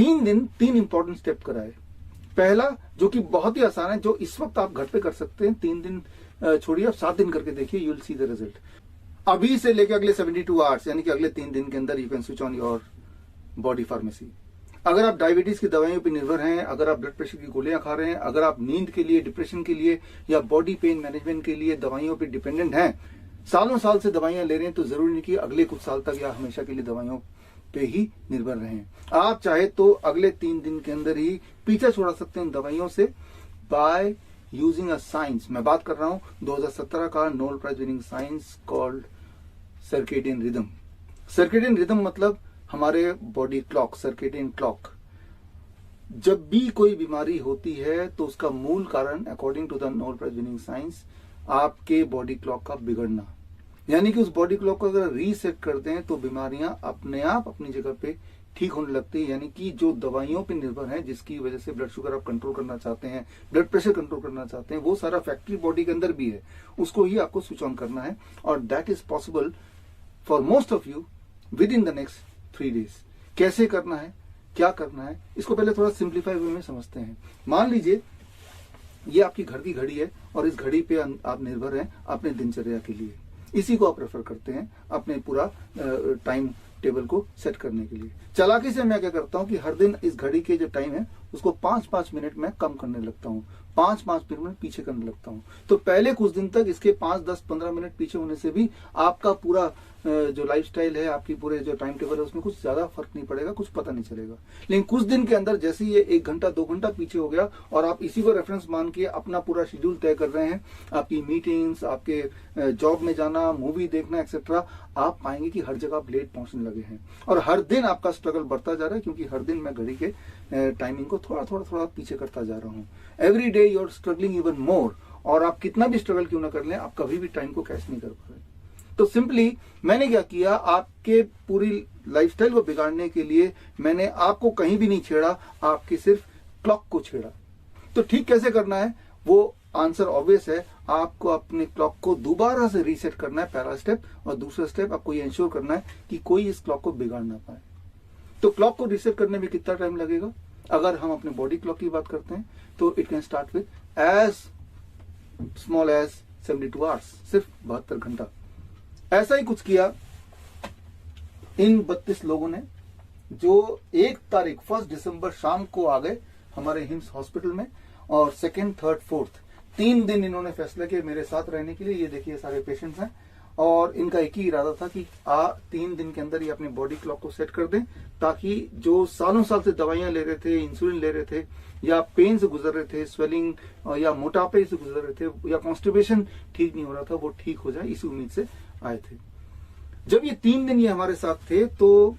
3 दिन 3 important step कराए। पहला जो कि बहुत ही आसान है, जो इस वक्त आप घर पे कर सकते हैं, 3 दिन छोड़िए, आप 7 दिन करके देखिए, you will see the result. अभी से लेकर अगले 72 आवर्स यानी कि अगले 3 दिन के अंदर you can switch on your body pharmacy. अगर आप डायबिटीज की दवाइयों पर निर्भर हैं, अगर आप ब्लड प्रेशर की गोलियां खा रहे हैं, अगर आप नींद के लिए, डिप्रेशन के लिए या बॉडी पेन मैनेजमेंट के लिए दवाइयों पर डिपेंडेंट हैं, सालों साल से दवाइयां ले रहे हैं, तो जरूरी नहीं कि अगले कुछ साल तक या हमेशा के लिए दवाइयों पे ही निर्भर रहें। आप चाहे तो अगले 3 दिन के अंदर ही पीछा छुड़ा सकते हैं दवाइयों से बाय यूजिंग अ साइंस। मैं बात कर रहा हूं 2017 का Nobel prize winning science called circadian rhythm. Circadian rhythm मतलब हमारे बॉडी क्लॉक, सर्केडियन क्लॉक। जब भी कोई बीमारी होती है तो उसका मूल कारण according to the Nobel prize winning science आपके बॉडी क्लॉक का बिगड़ना, यानी कि उस बॉडी क्लॉक को अगर रीसेट करते हैं तो बीमारियां अपने आप अपनी जगह पे ठीक होने लगती है। यानी कि जो दवाइयों पे निर्भर है, जिसकी वजह से ब्लड शुगर आप कंट्रोल करना चाहते हैं, ब्लड प्रेशर कंट्रोल करना चाहते हैं, वो सारा फैक्ट्री बॉडी के अंदर भी है, उसको ही आपको स्विच ऑन करना है। और that is possible for most of you with in the next 3 days. कैसे करना है, क्या करना है, इसको पहले थोड़ा सिंप्लीफाई वे में समझते हैं। मान लीजिए ये आपकी घर की घड़ी है और इस घड़ी पे आप निर्भर हैं अपने दिनचर्या के लिए, इसी को आप प्रेफर करते हैं अपने पूरा टाइम टेबल को सेट करने के लिए। चालाकी से मैं क्या करता हूं कि हर दिन इस घड़ी के जो टाइम है उसको 5-5 मिनट में कम करने लगता हूं, 5-5 मिनट पीछे करने लगता हूं। तो पहले कुछ दिन तक इसके 5, 10, 15 मिनट पीछे होने से भी आपका पूरा जो लाइफस्टाइल है, आपकी पूरे जो टाइम टेबल है, उसमें कुछ ज्यादा फर्क नहीं पड़ेगा, कुछ पता नहीं चलेगा। लेकिन कुछ दिन के अंदर जैसे ये 1 घंटा 2 घंटा पीछे हो गया और आप इसी को रेफरेंस मान के अपना पूरा शेड्यूल तय कर रहे हैं, आपकी मीटिंग्स, आपके जॉब में जाना, मूवी देखना एक्सेट्रा, आप पाएंगे कि हर जगह आप लेट पहुंचने लगे हैं और हर दिन आपका स्ट्रगल बढ़ता जा रहा है, क्योंकि हर दिन मैं घड़ी के टाइमिंग को थोड़ा पीछे करता जा रहा हूँ। Every day you are struggling even more, और आप कितना भी स्ट्रगल क्यों ना कर लें, आप कभी भी टाइम को कैच नहीं कर पा रहे। तो सिंपली मैंने क्या किया, आपके पूरी लाइफस्टाइल को बिगाड़ने के लिए मैंने आपको कहीं भी नहीं छेड़ा, आपकी सिर्फ क्लॉक को छेड़ा। तो ठीक कैसे करना है, वो आंसर ऑब्वियस है, आपको अपने क्लॉक को दोबारा से रीसेट करना है, पहला स्टेप। और दूसरा स्टेप आपको ये इंश्योर करना है कि कोई इस क्लॉक को बिगाड़ ना पाए। तो क्लॉक को रीसेट करने में कितना टाइम लगेगा? अगर हम अपने बॉडी क्लॉक की बात करते हैं तो it can start with as small as 72 hours, सिर्फ 72 घंटा। ऐसा ही कुछ किया इन 32 लोगों ने, जो 1 दिसंबर शाम को आ गए हमारे हिम्स हॉस्पिटल में, और 2, 3, 4 3 दिन इन्होंने फैसला किया मेरे साथ रहने के लिए। ये देखिए सारे पेशेंट्स हैं, और इनका एक ही इरादा था कि 3 दिन के अंदर ये अपने बॉडी क्लॉक को सेट कर दें, ताकि जो सालों साल से दवाइयां ले रहे थे, इंसुलिन ले रहे थे, या पेन से गुजर रहे थे, स्वेलिंग या मोटापे से गुजर रहे थे, या कॉन्स्टिपेशन ठीक नहीं हो रहा था, वो ठीक हो जाए, इसी उम्मीद से आए थे। जब ये 3 दिन ये हमारे साथ थे तो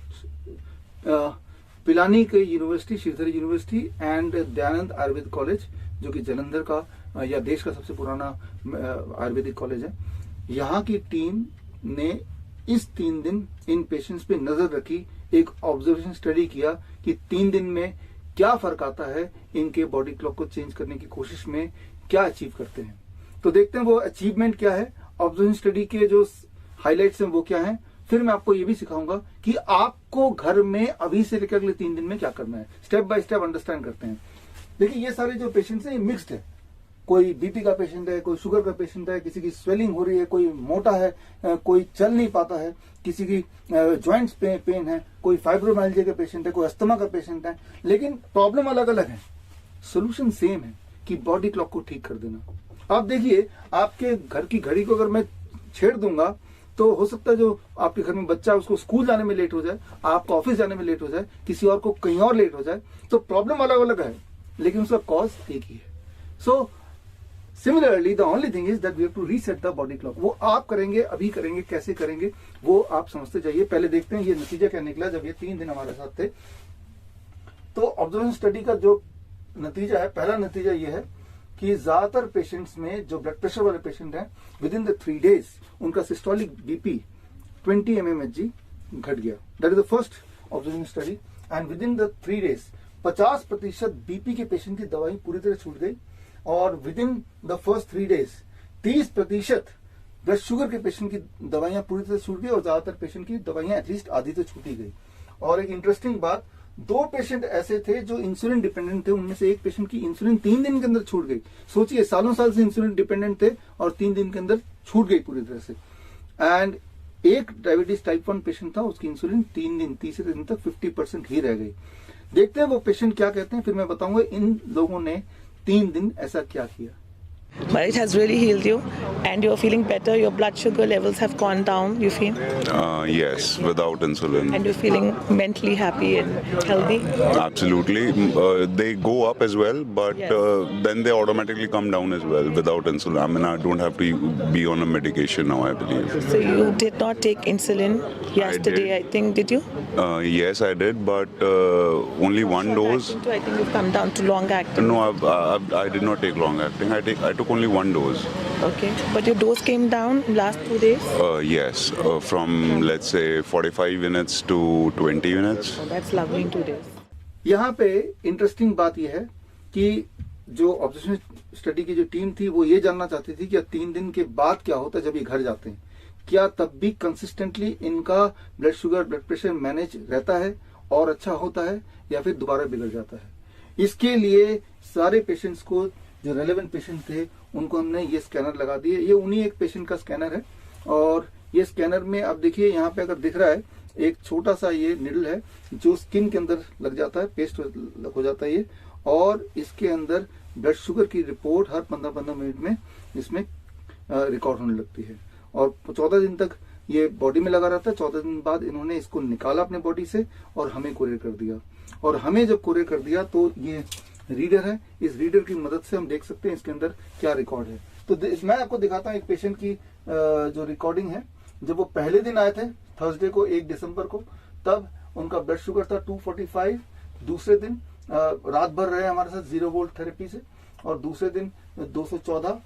पिलानी के university, Shridhari university and Dayanand Ayurved college, जो कि जालंधर का या देश का सबसे पुराना आयुर्वेदिक कॉलेज है, यहाँ की टीम ने इस 3 दिन इन पेशेंट्स पे नजर रखी, एक ऑब्जर्वेशन स्टडी किया कि 3 दिन में क्या फर्क आता है, इनके बॉडी क्लॉक को चेंज करने की कोशिश में क्या अचीव करते हैं। तो देखते हैं वो अचीवमेंट क्या है, ऑब्जर्वेशन स्टडी के जो हाइलाइट्स हैं वो क्या हैं। फिर मैं आपको ये भी सिखाऊंगा कि आपको घर में अभी से लेकर अगले 3 दिन में क्या करना है। स्टेप बाय स्टेप अंडरस्टैंड करते हैं। देखिए ये सारे जो पेशेंट्स हैं ये मिक्स्ड है, कोई बीपी का पेशेंट है, कोई शुगर का पेशेंट है, किसी की स्वेलिंग हो रही है, कोई मोटा है, कोई चल नहीं पाता है, किसी की जॉइंट्स पे पेन है, कोई फाइब्रोमाइल्जिया का पेशेंट है, कोई अस्थमा का पेशेंट है, लेकिन प्रॉब्लम अलग अलग है, सोल्यूशन सेम है कि बॉडी क्लॉक को ठीक कर देना। आप देखिए आपके घर की घड़ी को अगर मैं छेड़ दूंगा तो हो सकता है जो आपके घर में बच्चा है उसको स्कूल जाने में लेट हो जाए, आपको ऑफिस जाने में लेट हो जाए, किसी और को कहीं और लेट हो जाए। तो प्रॉब्लम अलग अलग है, लेकिन उसका कॉज एक ही है। So similarly the only thing is that we have to reset the body clock. वो आप करेंगे, अभी करेंगे, कैसे करेंगे वो आप समझते जाइए। पहले देखते हैं ये नतीजा क्या निकला जब ये 3 दिन हमारे साथ थे। तो ऑब्जर्वेशन स्टडी का जो नतीजा है, पहला नतीजा ये है कि ज्यादातर पेशेंट्स में जो ब्लड प्रेशर वाले पेशेंट हैं, विद इन द 3 days उनका सिस्टोलिक बीपी 20 mmHg घट गया। That is the first observation study. And with in the 3 days 50% BP के पेशेंट की दवाई पूरी तरह छूट गई, और with in the first 3 days 30% blood sugar के पेशेंट की दवाइयां पूरी तरह छूट गई, और ज्यादातर पेशेंट की दवाइयां एटलीस्ट आधी तो छूटी गई। और एक इंटरेस्टिंग बात, 2 पेशेंट ऐसे थे जो इंसुलिन डिपेंडेंट थे, उनमें से एक पेशेंट की इंसुलिन 3 दिन के अंदर छूट गई। सोचिए, सालों साल से इंसुलिन डिपेंडेंट थे और 3 दिन के अंदर छूट गई पूरी तरह से। एंड एक डायबिटीज टाइप 1 पेशेंट था, उसकी इंसुलिन 3 दिन, तीसरे दिन तक 50% ही रह गई। देखते हैं वो पेशेंट क्या कहते हैं, फिर मैं बताऊंगा इन लोगों ने 3 दिन ऐसा क्या किया। But it has really healed you and you're feeling better, your blood sugar levels have gone down, you feel? Yes, without insulin. And you're feeling mentally happy and healthy? Absolutely. They go up as well, but Yes. then they automatically come down as well without insulin. I mean, I don't have to be on a medication now, I believe. So you did not take insulin yesterday, I think, did you? Yes, I did, but only one dose. I think you've come down to long acting. No, I did not take long acting. I took only one dose. Okay, but your dose came down in last 2 days? Yes, from let's say 45 minutes to 20 minutes. Oh, that's lovely in 2 days. यहाँ पे interesting बात यह है कि जो observation study की जो team थी वो ये जानना चाहती थी कि 3 दिन के बाद क्या होता है जब ये घर जाते हैं, क्या तब भी कंसिस्टेंटली इनका blood sugar blood pressure manage रहता है और अच्छा होता है या फिर दोबारा बिगड़ जाता है। इसके लिए सारे पेशेंट्स को, जो रेलेवेंट पेशेंट थे, उनको हमने ये स्कैनर लगा दिए। ये उन्हीं एक पेशेंट का स्कैनर है और ये स्कैनर में अब देखिए यहाँ पे अगर दिख रहा है एक छोटा सा ये निडल है जो स्किन के अंदर लग जाता है, पेस्ट हो जाता है ये, और इसके अंदर ब्लड शुगर की रिपोर्ट हर 15-15 मिनट में इसमें रिकॉर्ड होने लगती है और 14 दिन तक ये बॉडी में लगा रहता है। 14 दिन बाद इन्होंने इसको निकाला अपने बॉडी से और हमें कोरियर कर दिया। और हमें जब कोरियर कर दिया तो ये रीडर है, इस रीडर की मदद से हम देख सकते हैं इसके अंदर क्या रिकॉर्ड है। तो मैं आपको दिखाता हूँ एक पेशेंट की जो रिकॉर्डिंग है। जब वो पहले दिन आए थे थर्सडे को 1 दिसंबर को, तब उनका ब्लड शुगर था 245। दूसरे दिन रात भर रहे हमारे साथ 0 वोल्ट थेरेपी से और दूसरे दिन 214,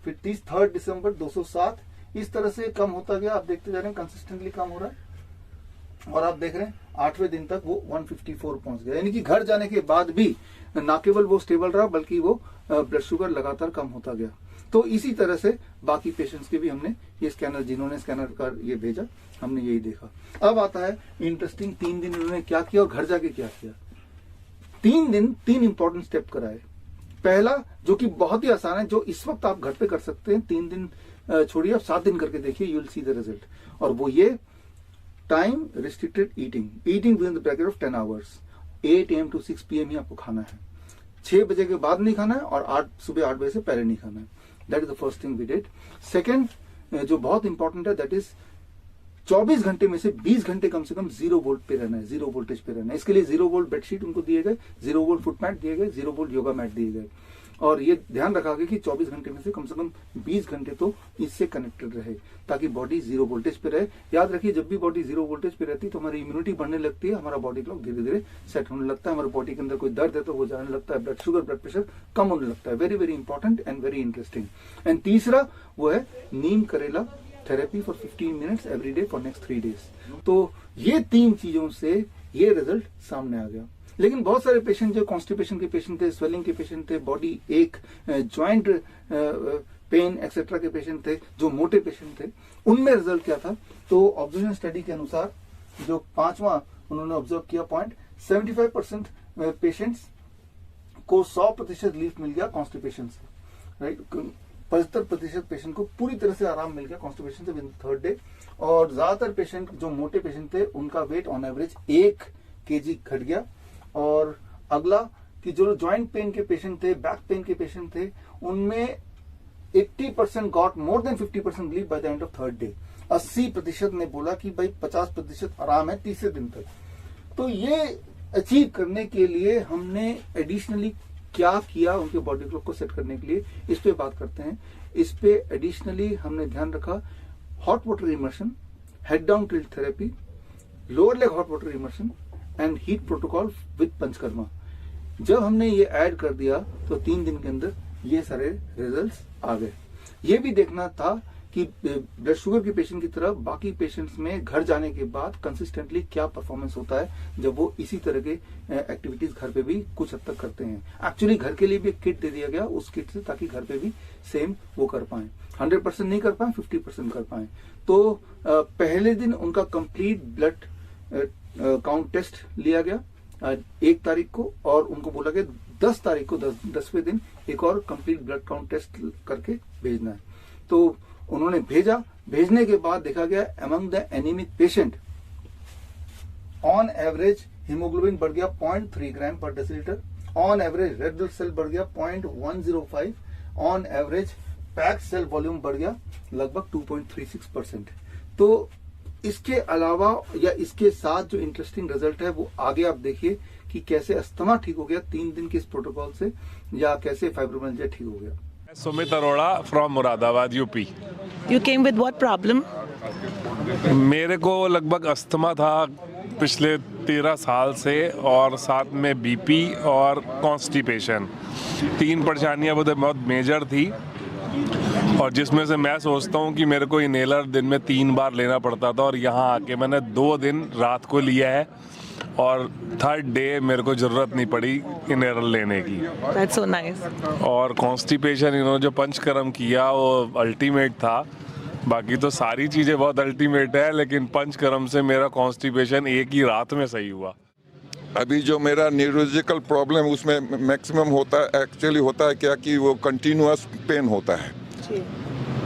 फिर 3 दिसंबर 207। इस तरह से कम होता गया। आप देखते जा रहे हैं कंसिस्टेंटली कम हो रहा है और आप देख रहे हैं 8वें दिन तक वो 154 पहुंच गया। यानी कि घर जाने के बाद भी ना केवल वो स्टेबल रहा बल्कि वो ब्लड शुगर लगातार कम होता गया। तो इसी तरह से बाकी पेशेंट्स के भी हमने ये स्कैनर, जिन्होंने स्कैनर का ये भेजा, हमने यही देखा। अब आता है इंटरेस्टिंग, 3 दिन उन्होंने क्या किया और घर जाके क्या किया। 3 दिन 3 इंपॉर्टेंट स्टेप कराए। पहला, जो कि बहुत ही आसान है, जो इस वक्त आप घर पे कर सकते हैं, 3 दिन छोड़िए, आप 7 दिन करके देखिए, you will see the result. और वो ये time restricted eating with in the bracket of 10 hours, 8 AM to 6 PM ही आपको खाना है। 6 बजे के बाद नहीं खाना है और सुबह 8 बजे से पहले नहीं खाना है। That is the first thing we did. Second, जो बहुत इंपॉर्टेंट है, दैट इज 24 घंटे में से 20 घंटे कम से कम 0 वोल्ट पे रहना है, 0 वोल्टेज पे रहना है। इसके लिए 0 वोल्ट बेडशीट उनको दिए गए, 0 वोल्ट फुट मैट दिए गए, 0 वोल्ट योगा मैट दिए गए। और ये ध्यान रखा गया कि 24 घंटे में से कम 20 घंटे तो इससे कनेक्टेड रहे ताकि बॉडी 0 वोल्टेज पे रहे। याद रखिए, जब भी बॉडी 0 वोल्टेज पे रहती है तो हमारी इम्यूनिटी बढ़ने लगती है, हमारा बॉडी क्लॉक धीरे धीरे सेट होने लगता है, हमारे बॉडी के अंदर कोई दर्द है तो वो जाने लगता है, ब्लड शुगर ब्लड प्रेशर कम होने लगता है। Very very important and very interesting. And तीसरा वो है नीम करेला therapy for 15 minutes every day for next 3 days. तो ये 3 चीजों से ये रिजल्ट सामने आ गया। लेकिन बहुत सारे पेशेंट जो कॉन्स्टिपेशन के पेशेंट थे, स्वेलिंग के पेशेंट थे, बॉडी एक, ज्वाइंट पेन एक्सेट्रा के पेशेंट थे, जो मोटे पेशेंट थे, उनमें रिजल्ट क्या था। तो ऑब्जर्वेशन स्टडी के अनुसार जो 5वां उन्होंने ऑब्जर्व किया पॉइंट, 75% पेशेंट्स को 100% रिलीफ मिल गया कॉन्स्टिपेशन से, राइट। 75% पेशेंट को पूरी तरह से आराम मिल गया कॉन्स्टिपेशन से विद 3rd डे। और ज्यादातर पेशेंट जो मोटे पेशेंट थे उनका वेट ऑन एवरेज 1 kg घट गया। और अगला कि जो ज्वाइंट पेन के पेशेंट थे, बैक पेन के पेशेंट थे, उनमें 80% got more than 50% relief by the end of 3rd day. 80% ने बोला कि भाई 50% आराम है तीसरे दिन तक। तो ये अचीव करने के लिए हमने एडिशनली क्या किया उनके बॉडी क्लॉक को सेट करने के लिए, इस पे बात करते हैं। इस पे एडिशनली हमने ध्यान रखा hot water immersion, head down tilt therapy, lower leg hot water immersion and heat protocol with panchakarma. जब हमने ये ऐड कर दिया तो 3 दिन के अंदर ये सारे रिजल्ट्स आ गए। ये भी देखना था कि ब्लड शुगर के पेशेंट की तरह बाकी पेशेंट्स में घर जाने के बाद कंसिस्टेंटली क्या परफॉर्मेंस होता है जब वो इसी तरह के एक्टिविटीज घर पे भी कुछ हद तक करते हैं। एक्चुअली घर के लिए भी एक किट दे दिया गया उस किट से, ताकि घर पे भी सेम वो कर पाए। 100% नहीं कर पाए, 50% कर पाए। तो पहले दिन उनका कंप्लीट ब्लड काउंट टेस्ट लिया गया 1 तारीख को, और उनको बोला गया 10 तारीख को 10वें दिन एक और कंप्लीट ब्लड काउंट टेस्ट करके भेजना है। तो उन्होंने भेजा। भेजने के बाद देखा गया among the anaemic patient on average haemoglobin बढ़ गया 0.3 gram per decilitre, on average red blood cell बढ़ गया 0.105, on average packed cell volume बढ़ गया लगभग 2.36%। तो इसके अलावा या इसके साथ जो इंटरेस्टिंग रिजल्ट है वो आगे आप देखिए कि कैसे अस्थमा ठीक हो गया 3 दिन के इस प्रोटोकॉल से, या कैसे फाइब्रोमाइल्जिया ठीक हो गया। Sumit Arora from Moradabad UP. You came with what problem? मेरे को लगभग अस्थमा था पिछले 13 साल से, और साथ में बीपी और कॉन्स्टिपेशन, 3 परेशानियां बहुत मेजर थी, और जिसमें से मैं सोचता हूँ कि मेरे को इनहेलर दिन में 3 बार लेना पड़ता था, और यहाँ आके मैंने 2 दिन रात को लिया है, और 3rd डे मेरे को जरूरत नहीं पड़ी इनहेलर लेने की। That's so nice. और कॉन्स्टिपेशन इन्होंने जो पंचकर्म किया वो अल्टीमेट था। बाकी तो सारी चीज़ें बहुत अल्टीमेट है, लेकिन पंचकर्म से मेरा कॉन्स्टिपेशन एक ही रात में सही हुआ। अभी जो मेरा न्यूरोलॉजिकल प्रॉब्लम उसमें मैक्सिमम होता है, एक्चुअली होता है क्या कि वो कंटिन्यूअस पेन होता है,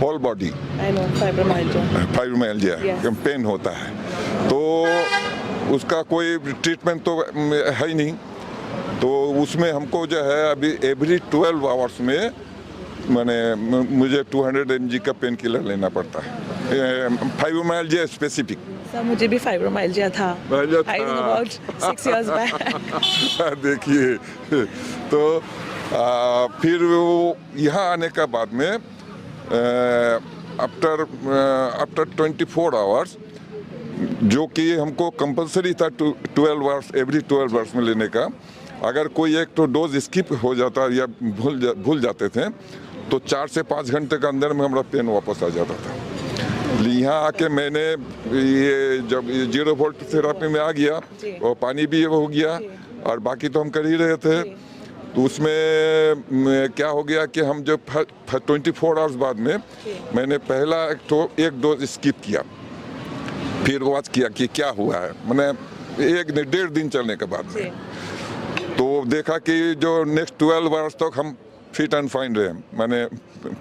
whole body I know, fibromyalgia. Fibromyalgia Yes. Pain होता है। तो उसका कोई ट्रीटमेंट तो है ही नहीं, तो उसमें हमको जो है अभी एवरी 12 आवर्स में मुझे 200 mg का पेन किलर लेना पड़ता है, फाइब्रोमाइल्जिया स्पेसिफिक। सर मुझे भी फाइब्रोमाइल्जिया था। I think about 6 years back. देखिए, तो फिर वो यहाँ आने का बाद में आफ्टर 24 आवर्स, जो कि हमको कंपलसरी था 12 आवर्स एवरी 12 आवर्स में लेने का, अगर कोई एक तो डोज स्किप हो जाता या भूल जाते थे तो 4 से 5 घंटे के अंदर में हमारा पेन वापस आ जाता था। यहाँ आके मैंने ये जब 0 वोल्ट थेरापी में आ गया और पानी भी हो गया और बाकी तो हम कर ही रहे थे, तो उसमें क्या हो गया कि हम जब 24 आवर्स बाद में मैंने पहला एक डोज स्किप किया, फिर वॉच किया कि क्या हुआ है, मैंने 1-1.5 दिन चलने के बाद में तो देखा कि जो नेक्स्ट 12 आवर्स तक हम फिट एंड फाइन रहे, मैंने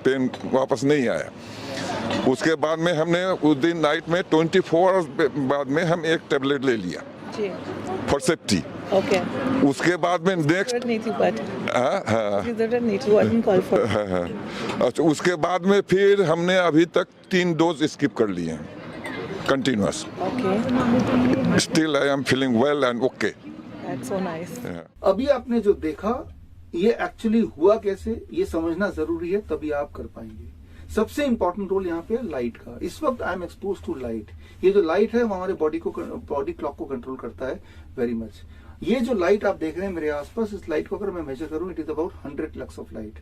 पेन वापस नहीं आया। उसके बाद में हमने उस दिन नाइट में 24 आवर्स बाद में हम एक टेबलेट ले लिया फॉर सेफ्टी। Okay. उसके बाद में नेक्स्ट नहीं थी बट नहीं थी, अच्छा, उसके बाद में फिर हमने अभी तक 3 डोज स्किप कर लिए हैं continuous. Still I am feeling well and okay. That's so nice. अभी आपने जो देखा ये एक्चुअली हुआ कैसे, ये समझना जरूरी है, तभी आप कर पाएंगे। सबसे इंपॉर्टेंट रोल यहाँ पे है लाइट का। इस वक्त I am expose to light. ये जो लाइट है वो हमारे बॉडी क्लॉक को कंट्रोल करता है वेरी मच। ये जो लाइट आप देख रहे हैं मेरे आसपास, इस लाइट को अगर मैं मेजर करूं, it is about 100 lux of light.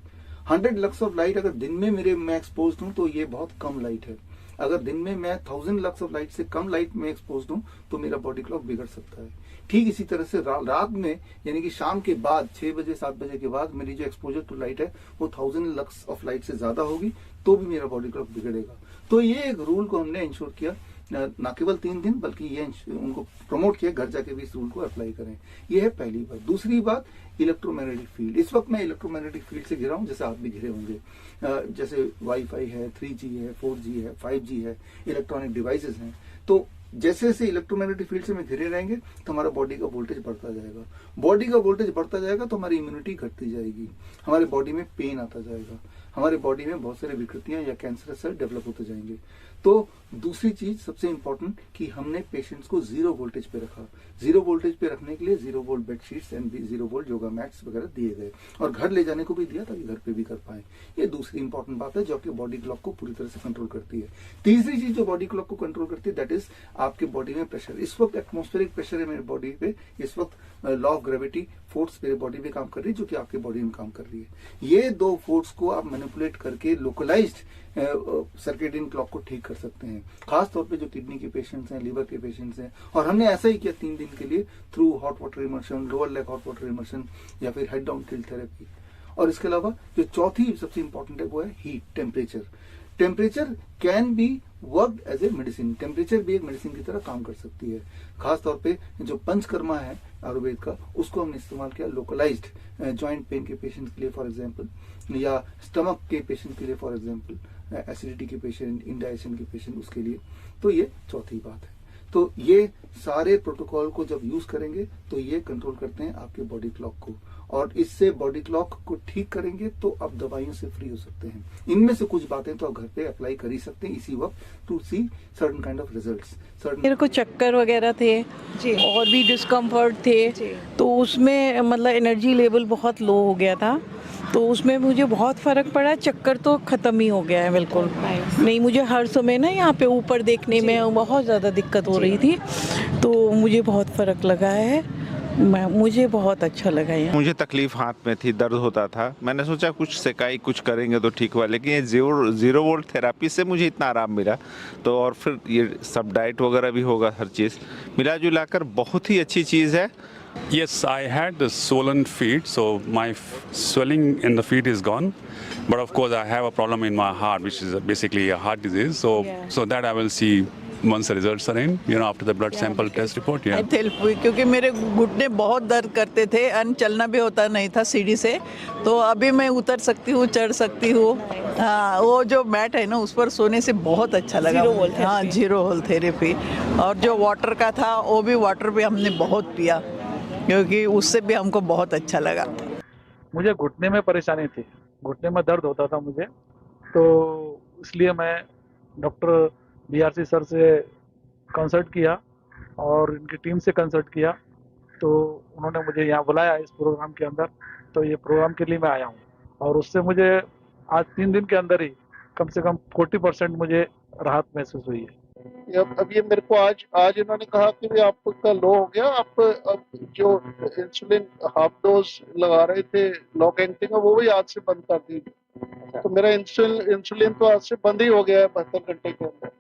100 lux of light अगर दिन में मैं एक्सपोज हूं तो ये बहुत कम लाइट है। अगर दिन में मैं 1000 लक्स ऑफ लाइट से कम लाइट में एक्सपोज हूं तो मेरा बॉडी क्लॉक बिगड़ सकता है। ठीक इसी तरह से रात में यानी कि शाम के बाद 6 बजे 7 बजे के बाद मेरी जो एक्सपोजर टू लाइट है वो 1000 लक्स ऑफ लाइट से ज्यादा होगी तो भी मेरा बॉडी क्लॉक बिगड़ेगा। तो ये एक रूल को हमने इंश्योर किया, न केवल 3 दिन बल्कि ये उनको प्रमोट किया घर जाके भी इस रूल को अप्लाई करें। ये है पहली बात। दूसरी बात, इलेक्ट्रोमैग्नेटिक फील्ड। इस वक्त मैं इलेक्ट्रोमैग्नेटिक फील्ड से घिरा हूं, जैसे आप भी घिरे होंगे। जैसे वाईफाई है, 3G है, 4G है, 5G है, इलेक्ट्रॉनिक डिवाइसेस हैं। तो जैसे जैसे इलेक्ट्रोमैग्नेटिक फील्ड से में घिरे रहेंगे तो हमारा बॉडी का वोल्टेज बढ़ता जाएगा। बॉडी का वोल्टेज बढ़ता जाएगा तो हमारी इम्यूनिटी घटती जाएगी, हमारे बॉडी में पेन आता जाएगा, हमारे बॉडी में बहुत सारी विकृतियां या कैंसर सेल डेवलप होते जाएंगे। तो दूसरी चीज सबसे इंपॉर्टेंट कि हमने पेशेंट्स को 0 वोल्टेज पे रखा। 0 वोल्टेज पे रखने के लिए 0 volt bedsheets and 0 volt yoga mats वगैरह दिए गए और घर ले जाने को भी दिया ताकि घर पे भी कर पाए। ये दूसरी इंपॉर्टेंट बात है जो आपके बॉडी क्लॉक को पूरी तरह से कंट्रोल करती है। तीसरी चीज जो बॉडी क्लॉक को कंट्रोल करती है दैट इज आपके बॉडी में प्रेशर। इस वक्त एटमॉस्फेरिक प्रेशर है मेरे बॉडी पे, इस वक्त लॉ ऑफ ग्रेविटी फोर्स मेरे बॉडी पे काम कर रही है जो कि आपके बॉडी में काम कर रही है। ये 2 फोर्स को आप मैनिपुलेट करके लोकलाइज्ड सर्केडियन क्लॉक को ठीक कर सकते हैं, खास तौर पे जो किडनी के पेशेंट्स हैं, लीवर के पेशेंट्स हैं। और हमने ऐसा ही किया 3 दिन के लिए through hot water immersion, lower leg hot water immersion या फिर हेड डाउन टिल्ट थेरेपी। और इसके अलावा जो चौथी सबसे इंपॉर्टेंट है वो है heat, temperature. Temperature can be worked as a medicine, temperature भी एक मेडिसिन की तरह काम कर सकती है। खास तौर पे जो पंचकर्मा है आयुर्वेद का, उसको हमने इस्तेमाल किया लोकलाइज्ड जॉइंट पेन के पेशेंट के लिए फॉर एग्जांपल, या स्टमक के पेशेंट के लिए फॉर एग्जांपल, एसिडिटी के पेशेंट, इंडाइजेशन के पेशेंट, उसके लिए। तो ये चौथी बात है। तो ये सारे प्रोटोकॉल को जब यूज करेंगे तो ये कंट्रोल करते हैं आपके बॉडी क्लॉक को, और इससे बॉडी क्लॉक को ठीक करेंगे तो आप दवाइयों से फ्री हो सकते हैं। इनमें से कुछ बातें तो आप घर पे अप्लाई कर ही सकते हैं इसी वक्त to see certain kind of results. मेरे को चक्कर वगैरह थे जी। और भी डिस्कम्फर्ट थे, जी। तो उसमें मतलब एनर्जी लेवल बहुत लो हो गया था, तो उसमें मुझे बहुत फ़र्क पड़ा। चक्कर तो ख़त्म ही हो गया है बिल्कुल। Nice. नहीं, मुझे हर समय ना यहाँ पे ऊपर देखने में बहुत ज़्यादा दिक्कत हो रही थी, तो मुझे बहुत फ़र्क लगा है। मुझे बहुत अच्छा लगा ये। मुझे तकलीफ हाथ में थी, दर्द होता था। मैंने सोचा कुछ सेकाई कुछ करेंगे तो ठीक हुआ, लेकिन ये जीरो वोल्ट थेरापी से मुझे इतना आराम मिला। तो और फिर ये सब डाइट वगैरह भी होगा, हर चीज़ मिला जुला कर बहुत ही अच्छी चीज़ है। Yes, I had the swollen feet, so my swelling in the feet is gone. But of course, I have a problem in my heart, which is basically a heart disease. So that I will see once the results are in, after the blood sample test report. Yeah. Help हुई क्योंकि मेरे घुटने बहुत दर्द करते थे, चलना भी होता नहीं था सीढ़ी से। तो अभी मैं उतर सकती हूँ, चढ़ सकती हूँ। हाँ, वो जो मैट है ना, उस पर सोने से बहुत अच्छा लगा। Zero volt हाँ, therapy. Zero whole therapy. और जो वाटर का था, वो भी वाटर भी हमने बहुत पिया, क्योंकि उससे भी हमको बहुत अच्छा लगा। मुझे घुटने में परेशानी थी, घुटने में दर्द होता था मुझे, तो इसलिए मैं डॉक्टर बीआरसी सर से कंसल्ट किया और इनकी टीम से कंसल्ट किया, तो उन्होंने मुझे यहाँ बुलाया इस प्रोग्राम के अंदर। तो ये प्रोग्राम के लिए मैं आया हूँ, और उससे मुझे आज 3 दिन के अंदर ही कम से कम 40% मुझे राहत महसूस हुई है। अब ये मेरे को आज इन्होंने कहा कि भी आपका लो हो गया, आप अब जो इंसुलिन हाफ डोज लगा रहे थे लॉन्ग एक्टिंग, वो भी आज से बंद कर दी। तो मेरा इंसुलिन तो आज से बंद ही हो गया है 72 घंटे के अंदर।